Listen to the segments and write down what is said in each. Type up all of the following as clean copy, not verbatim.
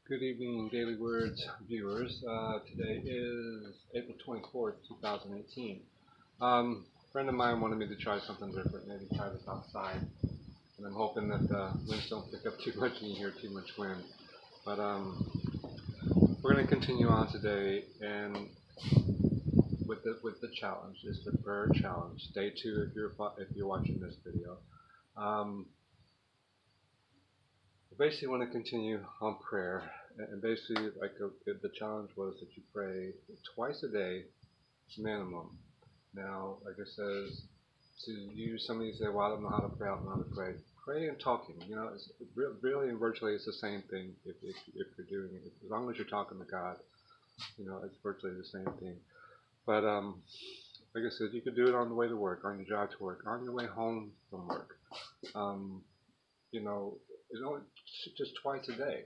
Good evening, Daily Words viewers. Today is April 24th, 2018. A friend of mine wanted me to try something different, maybe try this outside. And I'm hoping that the winds don't pick up too much and you hear too much wind. But we're going to continue on today and with the challenge. It's the prayer challenge. Day 2 if you're watching this video. Basically want to continue on prayer, and basically the challenge was that you pray twice a day minimum. Now, like it says, to use somebody say, well, I don't know how to pray, I don't know how to pray. Pray and talking, it's really and virtually it's the same thing if you're doing it. As long as you're talking to God, it's virtually the same thing. But like I said, you could do it on the way to work, on your drive to work, on your way home from work. It's only just twice a day.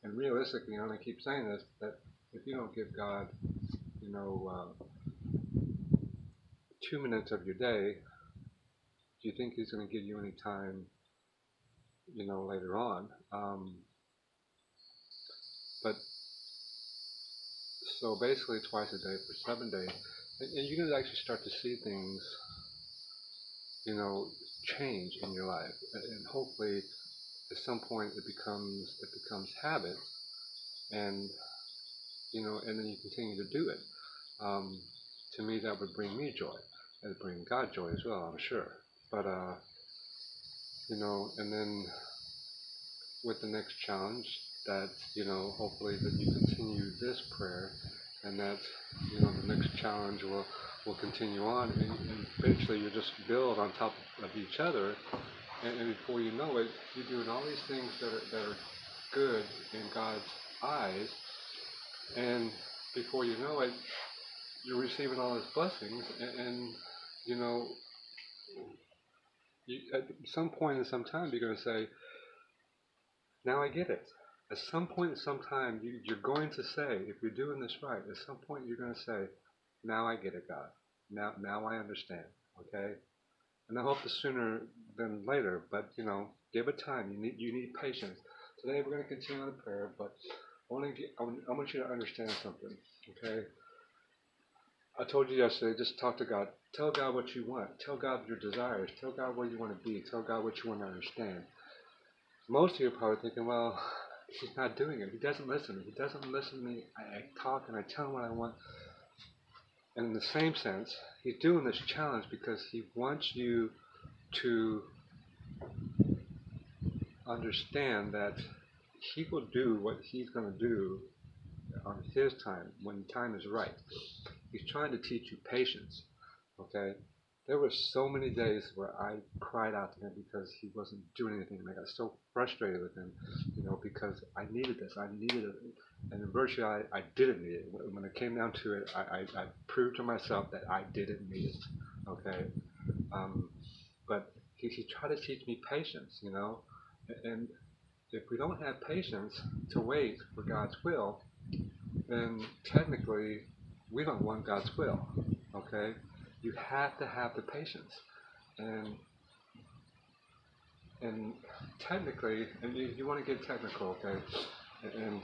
And realistically, and I keep saying this, that if you don't give God, 2 minutes of your day, do you think He's going to give you any time, later on? But so basically twice a day for 7 days, and you're going to actually start to see things, change in your life, and hopefully at some point it becomes habit, and and then you continue to do it. To me, that would bring me joy. It would bring God joy as well, I'm sure. But and then with the next challenge, that hopefully that you continue this prayer, and that the next challenge will continue on, and eventually you just build on top of each other, and before you know it, you're doing all these things that are good in God's eyes, and before you know it, you're receiving all His blessings, and at some point in some time you're going to say, now I get it. At some point in some time you're going to say, if you're doing this right, at some point you're going to say, now I get it, God. Now I understand. Okay? And I hope the sooner than later, but give it time. You need patience. Today we're going to continue the prayer, but I want you to understand something. Okay? I told you yesterday, just talk to God. Tell God what you want. Tell God your desires. Tell God where you want to be. Tell God what you want to understand. Most of you are probably thinking, well, He's not doing it. He doesn't listen to me. He doesn't listen to me. I talk and I tell Him what I want. And in the same sense, He's doing this challenge because He wants you to understand that He will do what He's going to do on His time, when the time is right. He's trying to teach you patience. Okay? There were so many days where I cried out to Him because He wasn't doing anything, and I got so frustrated with Him, because I needed this, I needed it, and in virtue I didn't need it. When it came down to it, I proved to myself that I didn't need it. Okay, but he tried to teach me patience, and if we don't have patience to wait for God's will, then technically we don't want God's will. Okay. You have to have the patience, and technically, and you want to get technical, okay? And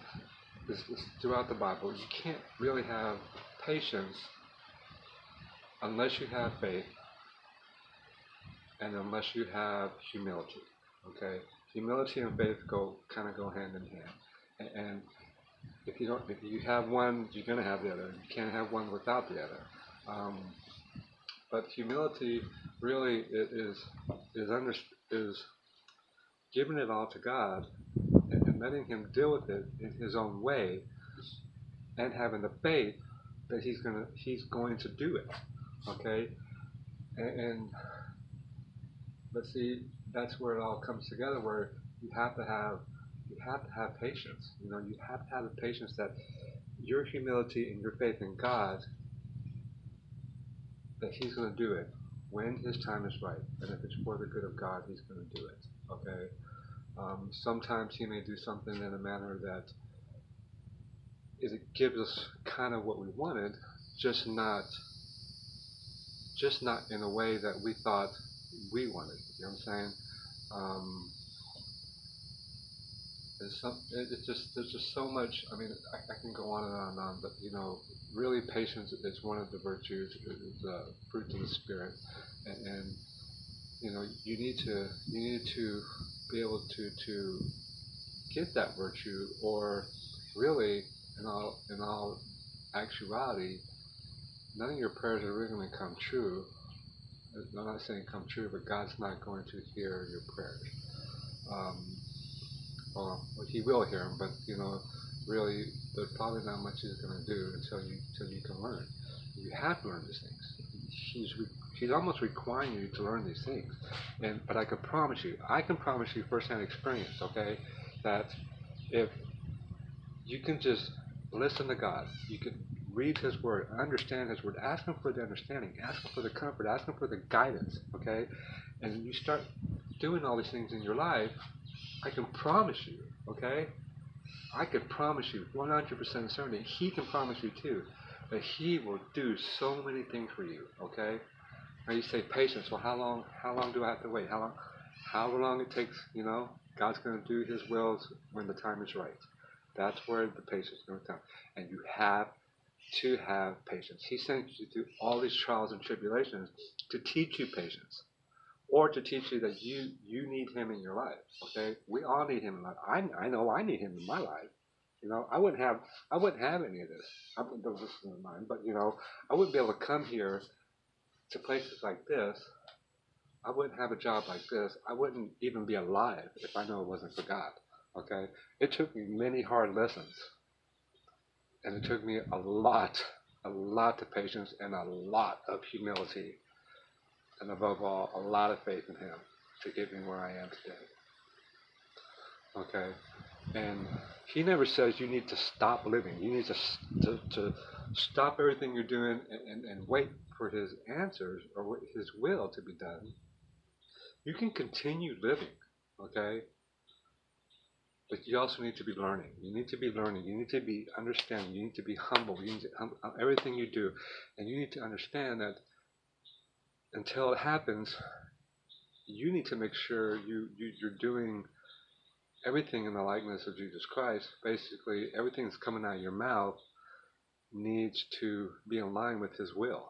this throughout the Bible, you can't really have patience unless you have faith, and unless you have humility. Okay, humility and faith kind of go hand in hand, and if you have one, you're going to have the other. You can't have one without the other. But humility really is giving it all to God and letting Him deal with it in His own way, and having the faith that He's going to do it. Okay, and but see, that's where it all comes together. Where you have to have patience. You have to have the patience that your humility and your faith in God, that He's going to do it when His time is right, and if it's for the good of God, He's going to do it. Okay. Sometimes He may do something in a manner that it gives us kind of what we wanted, just not in a way that we thought we wanted. You know what I'm saying? There's just so much. I mean, I can go on and on and on, but really, patience is one of the virtues, is fruit of the spirit, and you need to be able to get that virtue, or really, in all actuality, none of your prayers are really going to come true. I'm not saying come true, but God's not going to hear your prayers. Um, well, He will hear them, but really, there's probably not much He's going to do until you can learn. You have to learn these things. He's almost requiring you to learn these things. But I can promise you firsthand experience, okay, that if you can just listen to God, you can read His Word, understand His Word, ask Him for the understanding, ask Him for the comfort, ask Him for the guidance, okay, and you start doing all these things in your life, I can promise you, okay, I can promise you 100% certainty, He can promise you too, that He will do so many things for you, okay. Now you say patience. Well, how long do I have to wait? However long it takes, God's going to do His wills when the time is right. That's where the patience is going to come. And you have to have patience. He sent you through all these trials and tribulations to teach you patience, or to teach you that you need Him in your life. Okay, we all need Him in life. I know I need Him in my life. I wouldn't have any of this. I wouldn't have listened to mine, but I wouldn't be able to come here to places like this. I wouldn't have a job like this. I wouldn't even be alive if I know it wasn't for God. Okay? It took me many hard lessons. And it took me a lot of patience and a lot of humility. And above all, a lot of faith in Him to get me where I am today. Okay? And He never says you need to stop living. You need to stop everything you're doing and wait for His answers or His will to be done. You can continue living, okay? But you also need to be learning. You need to be learning. You need to be understanding. You need to be humble. You need to, everything you do. And you need to understand that until it happens, you need to make sure you're doing everything in the likeness of Jesus Christ. Basically, everything that's coming out of your mouth needs to be in line with His will.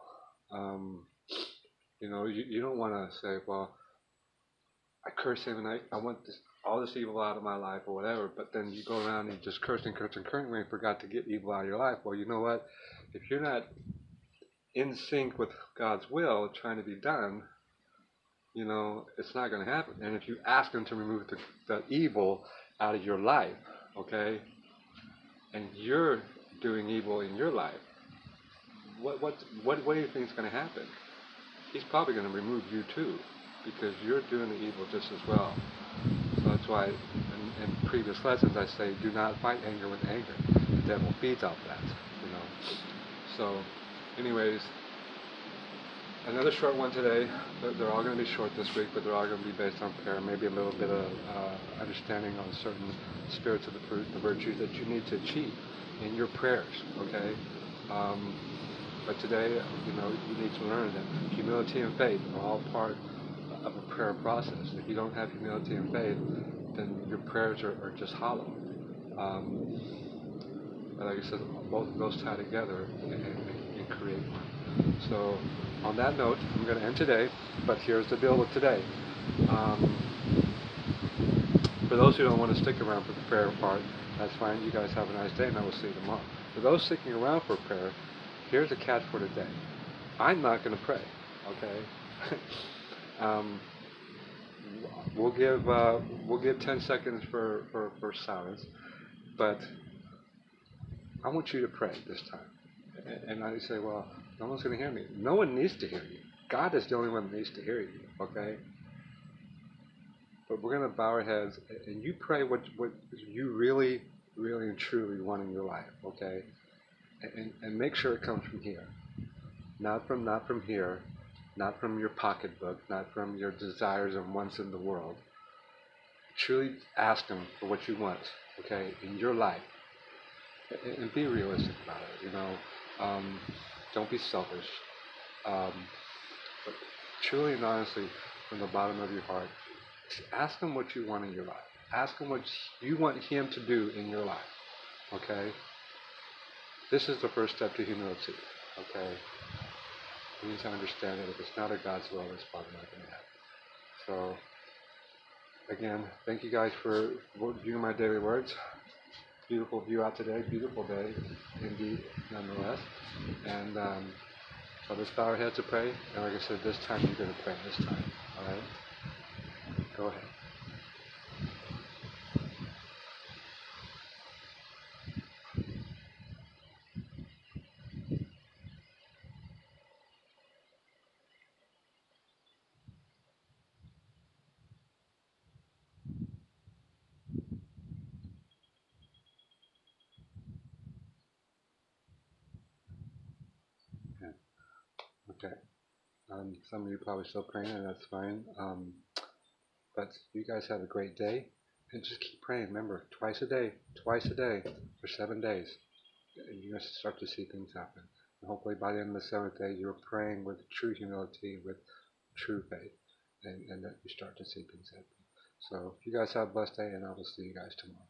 You don't want to say, well, I curse Him and I want all this evil out of my life or whatever, but then you go around and just curse and forgot to get evil out of your life. Well, you know what? If you're not in sync with God's will trying to be done, it's not going to happen. And if you ask Him to remove the evil out of your life, okay, and you're doing evil in your life, what do you think is going to happen? He's probably going to remove you too, because you're doing the evil just as well. So that's why in previous lessons I say, do not fight anger with anger. The devil feeds off that, So, anyways, another short one today. They're all going to be short this week, but they're all going to be based on prayer. Maybe a little bit of understanding on certain spirits of the fruit, the virtues that you need to achieve in your prayers, okay? But today, you need to learn that humility and faith are all part of a prayer process. If you don't have humility and faith, then your prayers are just hollow. But like I said, both of those tie together and create one. So on that note, I'm going to end today, but here's the deal with today. For those who don't want to stick around for the prayer part, that's fine. You guys have a nice day, and I will see you tomorrow. For those sticking around for prayer, here's a catch for today. I'm not going to pray, okay? We'll give 10 seconds for silence, but I want you to pray this time. And I say, well, no one's going to hear me. No one needs to hear you. God is the only one that needs to hear you, okay? But we're going to bow our heads, and you pray what you really, really and truly want in your life, okay? And make sure it comes from here. Not from here, not from your pocketbook, not from your desires and wants in the world. Truly ask Him for what you want, okay, in your life. And be realistic about it, Don't be selfish. But truly and honestly, from the bottom of your heart, ask Him what you want in your life. Ask Him what you want Him to do in your life. Okay? This is the first step to humility. Okay? We need to understand that if it's not of God's will, it's probably not going to happen. So, again, thank you guys for viewing my daily words. Beautiful view out today. Beautiful day, indeed, nonetheless. And so let's bow our heads to pray. And like I said, this time you're going to pray this time. All right? Go ahead. Okay. Some of you probably still praying, and that's fine. But you guys have a great day, and just keep praying. Remember, twice a day for 7 days, and you're going to start to see things happen. And hopefully, by the end of the 7th day, you're praying with true humility, with true faith, and that you start to see things happen. So, you guys have a blessed day, and I will see you guys tomorrow.